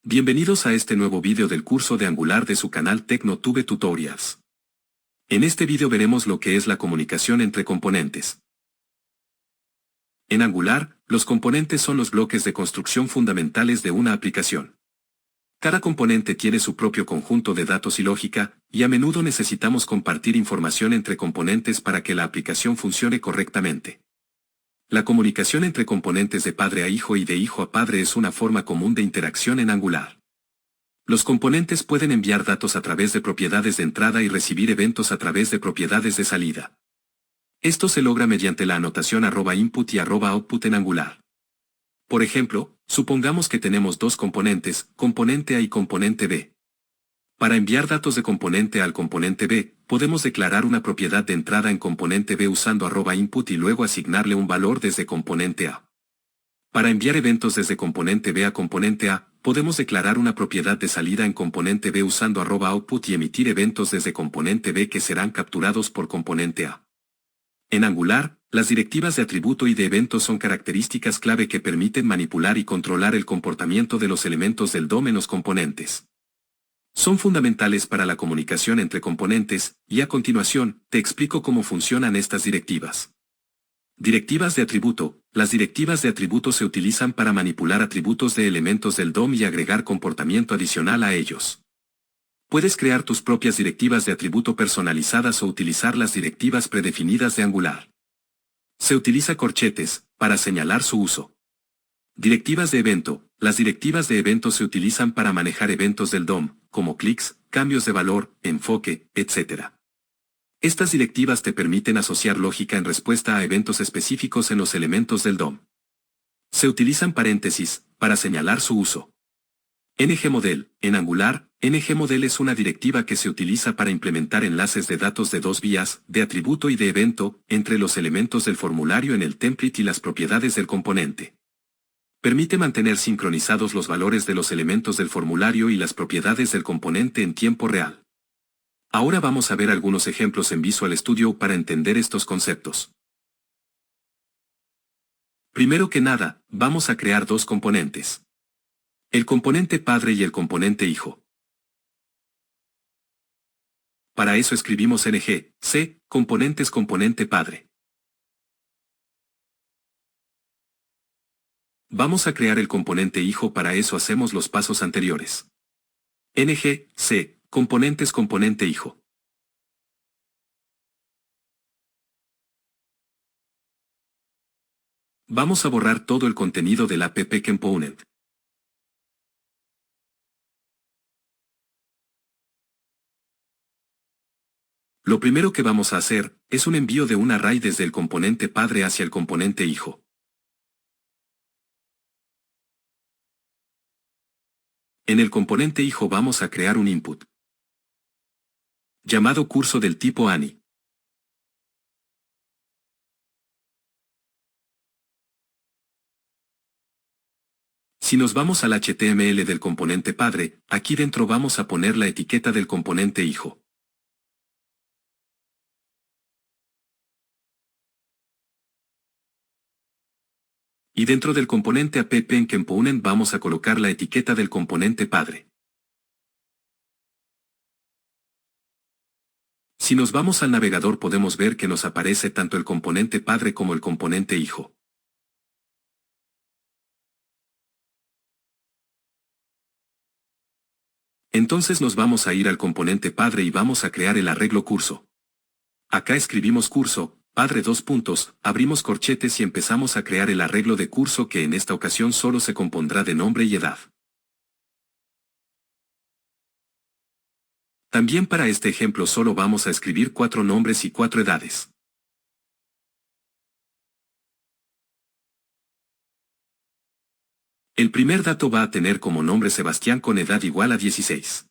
Bienvenidos a este nuevo vídeo del curso de Angular de su canal TecnoTube Tutorials. En este vídeo veremos lo que es la comunicación entre componentes. En Angular, los componentes son los bloques de construcción fundamentales de una aplicación. Cada componente tiene su propio conjunto de datos y lógica, y a menudo necesitamos compartir información entre componentes para que la aplicación funcione correctamente. La comunicación entre componentes de padre a hijo y de hijo a padre es una forma común de interacción en Angular. Los componentes pueden enviar datos a través de propiedades de entrada y recibir eventos a través de propiedades de salida. Esto se logra mediante la anotación @input y @output en Angular. Por ejemplo, supongamos que tenemos dos componentes, componente A y componente B. Para enviar datos de componente A al componente B, podemos declarar una propiedad de entrada en componente B usando @input y luego asignarle un valor desde componente A. Para enviar eventos desde componente B a componente A, podemos declarar una propiedad de salida en componente B usando @output y emitir eventos desde componente B que serán capturados por componente A. En Angular, las directivas de atributo y de evento son características clave que permiten manipular y controlar el comportamiento de los elementos del DOM en los componentes. Son fundamentales para la comunicación entre componentes, y a continuación, te explico cómo funcionan estas directivas. Directivas de atributo. Las directivas de atributo se utilizan para manipular atributos de elementos del DOM y agregar comportamiento adicional a ellos. Puedes crear tus propias directivas de atributo personalizadas o utilizar las directivas predefinidas de Angular. Se utiliza corchetes, para señalar su uso. Directivas de evento. Las directivas de evento se utilizan para manejar eventos del DOM, como clics, cambios de valor, enfoque, etc. Estas directivas te permiten asociar lógica en respuesta a eventos específicos en los elementos del DOM. Se utilizan paréntesis, para señalar su uso. ngModel. En Angular, ngModel es una directiva que se utiliza para implementar enlaces de datos de dos vías, de atributo y de evento, entre los elementos del formulario en el template y las propiedades del componente. Permite mantener sincronizados los valores de los elementos del formulario y las propiedades del componente en tiempo real. Ahora vamos a ver algunos ejemplos en Visual Studio para entender estos conceptos. Primero que nada, vamos a crear dos componentes. El componente padre y el componente hijo. Para eso escribimos c, componentes componente padre. Vamos a crear el componente hijo, para eso hacemos los pasos anteriores. c, componentes componente hijo. Vamos a borrar todo el contenido del app component. Lo primero que vamos a hacer, es un envío de un array desde el componente padre hacia el componente hijo. En el componente hijo vamos a crear un input llamado curso del tipo Ani. Si nos vamos al HTML del componente padre, aquí dentro vamos a poner la etiqueta del componente hijo. Y dentro del componente app component vamos a colocar la etiqueta del componente padre. Si nos vamos al navegador podemos ver que nos aparece tanto el componente padre como el componente hijo. Entonces nos vamos a ir al componente padre y vamos a crear el arreglo curso. Acá escribimos curso, padre : abrimos corchetes y empezamos a crear el arreglo de curso, que en esta ocasión solo se compondrá de nombre y edad. También para este ejemplo solo vamos a escribir 4 nombres y 4 edades. El primer dato va a tener como nombre Sebastián con edad igual a 16.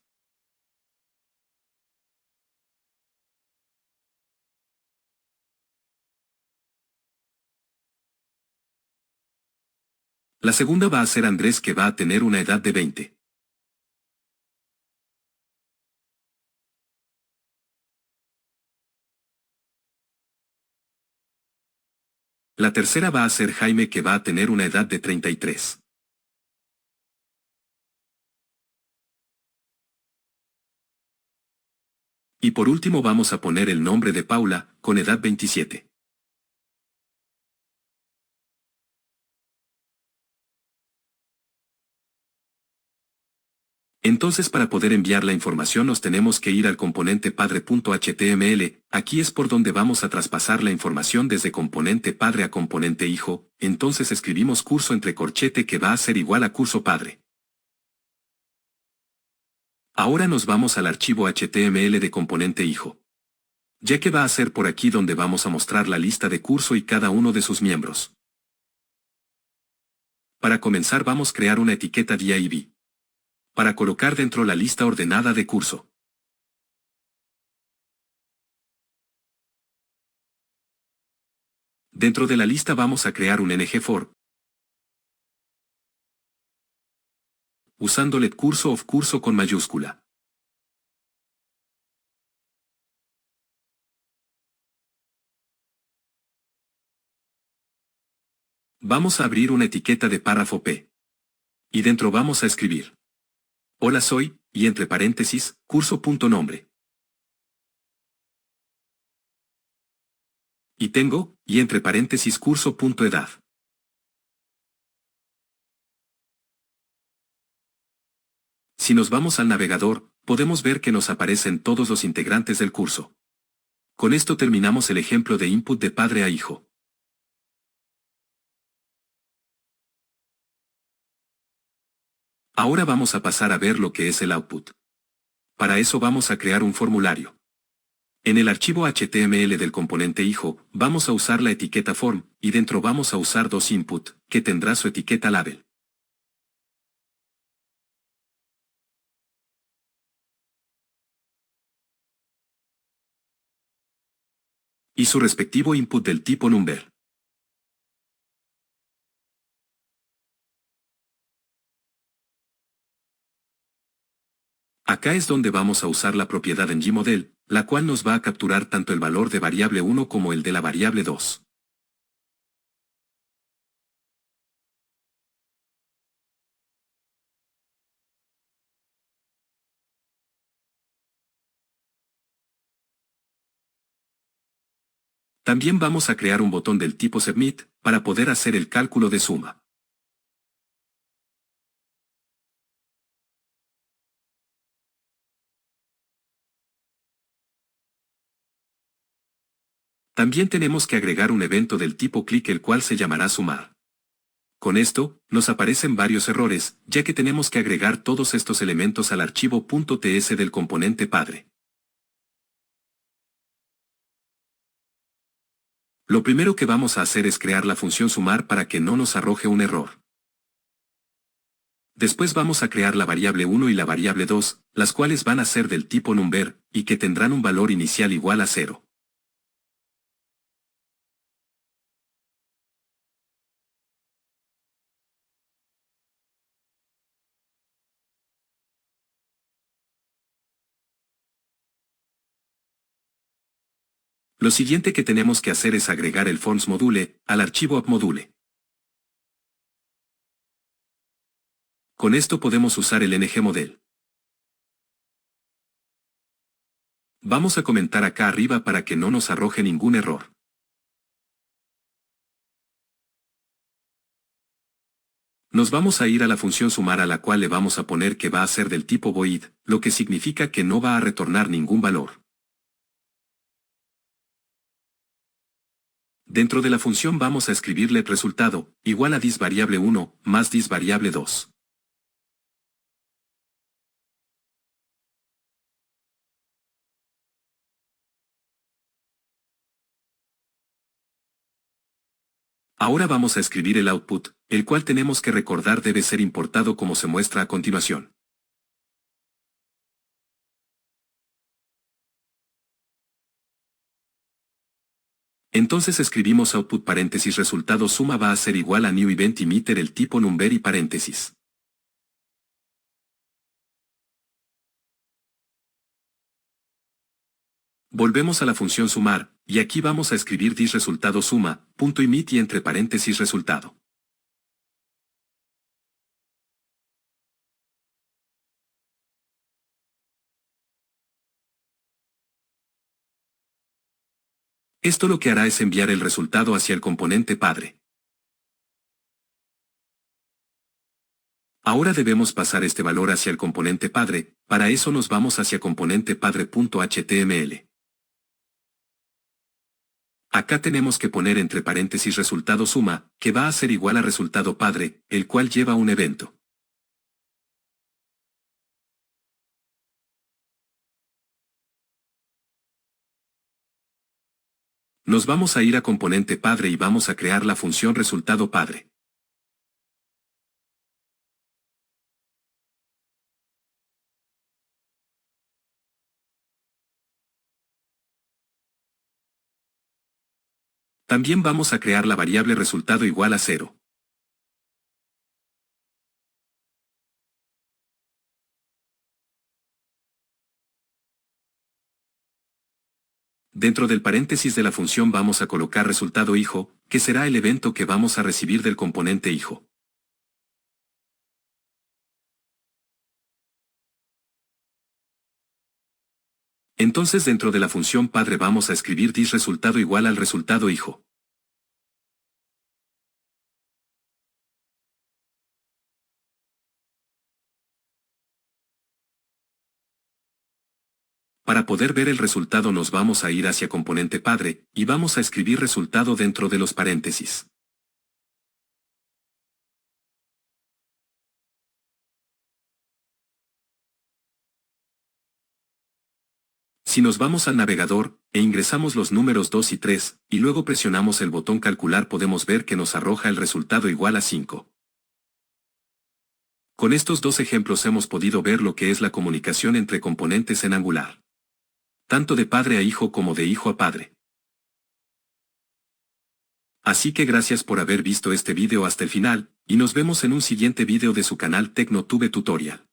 La segunda va a ser Andrés, que va a tener una edad de 20. La tercera va a ser Jaime, que va a tener una edad de 33. Y por último vamos a poner el nombre de Paula, con edad 27. Entonces para poder enviar la información nos tenemos que ir al componente padre.html, aquí es por donde vamos a traspasar la información desde componente padre a componente hijo, entonces escribimos curso entre corchete que va a ser igual a curso padre. Ahora nos vamos al archivo HTML de componente hijo. Ya que va a ser por aquí donde vamos a mostrar la lista de curso y cada uno de sus miembros. Para comenzar vamos a crear una etiqueta div para colocar dentro la lista ordenada de curso. Dentro de la lista vamos a crear un ngFor, usando let curso of curso con mayúscula. Vamos a abrir una etiqueta de párrafo P. Y dentro vamos a escribir: hola soy, y entre paréntesis, curso.nombre. Y tengo, y entre paréntesis curso.edad. Si nos vamos al navegador, podemos ver que nos aparecen todos los integrantes del curso. Con esto terminamos el ejemplo de input de padre a hijo. Ahora vamos a pasar a ver lo que es el output. Para eso vamos a crear un formulario. En el archivo HTML del componente hijo, vamos a usar la etiqueta form, y dentro vamos a usar dos input, que tendrá su etiqueta label. Y su respectivo input del tipo number. Acá es donde vamos a usar la propiedad en gmodel, la cual nos va a capturar tanto el valor de variable 1 como el de la variable 2. También vamos a crear un botón del tipo submit, para poder hacer el cálculo de suma. También tenemos que agregar un evento del tipo click el cual se llamará sumar. Con esto, nos aparecen varios errores, ya que tenemos que agregar todos estos elementos al archivo .ts del componente padre. Lo primero que vamos a hacer es crear la función sumar para que no nos arroje un error. Después vamos a crear la variable 1 y la variable 2, las cuales van a ser del tipo number, y que tendrán un valor inicial igual a 0. Lo siguiente que tenemos que hacer es agregar el forms module al archivo appmodule. Con esto podemos usar el ngModel. Vamos a comentar acá arriba para que no nos arroje ningún error. Nos vamos a ir a la función sumar a la cual le vamos a poner que va a ser del tipo void, lo que significa que no va a retornar ningún valor. Dentro de la función vamos a escribirle resultado, igual a dis variable 1, más dis variable 2. Ahora vamos a escribir el output, el cual tenemos que recordar debe ser importado como se muestra a continuación. Entonces escribimos output paréntesis resultado suma va a ser igual a new event emitter el tipo number y paréntesis. Volvemos a la función sumar, y aquí vamos a escribir dis resultado suma, punto emit y entre paréntesis resultado. Esto lo que hará es enviar el resultado hacia el componente padre. Ahora debemos pasar este valor hacia el componente padre, para eso nos vamos hacia componente padre.html. Acá tenemos que poner entre paréntesis resultado suma, que va a ser igual a resultado padre, el cual lleva un evento. Nos vamos a ir a componente padre y vamos a crear la función resultado padre. También vamos a crear la variable resultado igual a 0. Dentro del paréntesis de la función vamos a colocar resultado hijo, que será el evento que vamos a recibir del componente hijo. Entonces dentro de la función padre vamos a escribir this resultado igual al resultado hijo. Para poder ver el resultado nos vamos a ir hacia componente padre, y vamos a escribir resultado dentro de los paréntesis. Si nos vamos al navegador, e ingresamos los números 2 y 3, y luego presionamos el botón calcular podemos ver que nos arroja el resultado igual a 5. Con estos dos ejemplos hemos podido ver lo que es la comunicación entre componentes en Angular. Tanto de padre a hijo como de hijo a padre. Así que gracias por haber visto este video hasta el final, y nos vemos en un siguiente video de su canal TecnoTube Tutorial.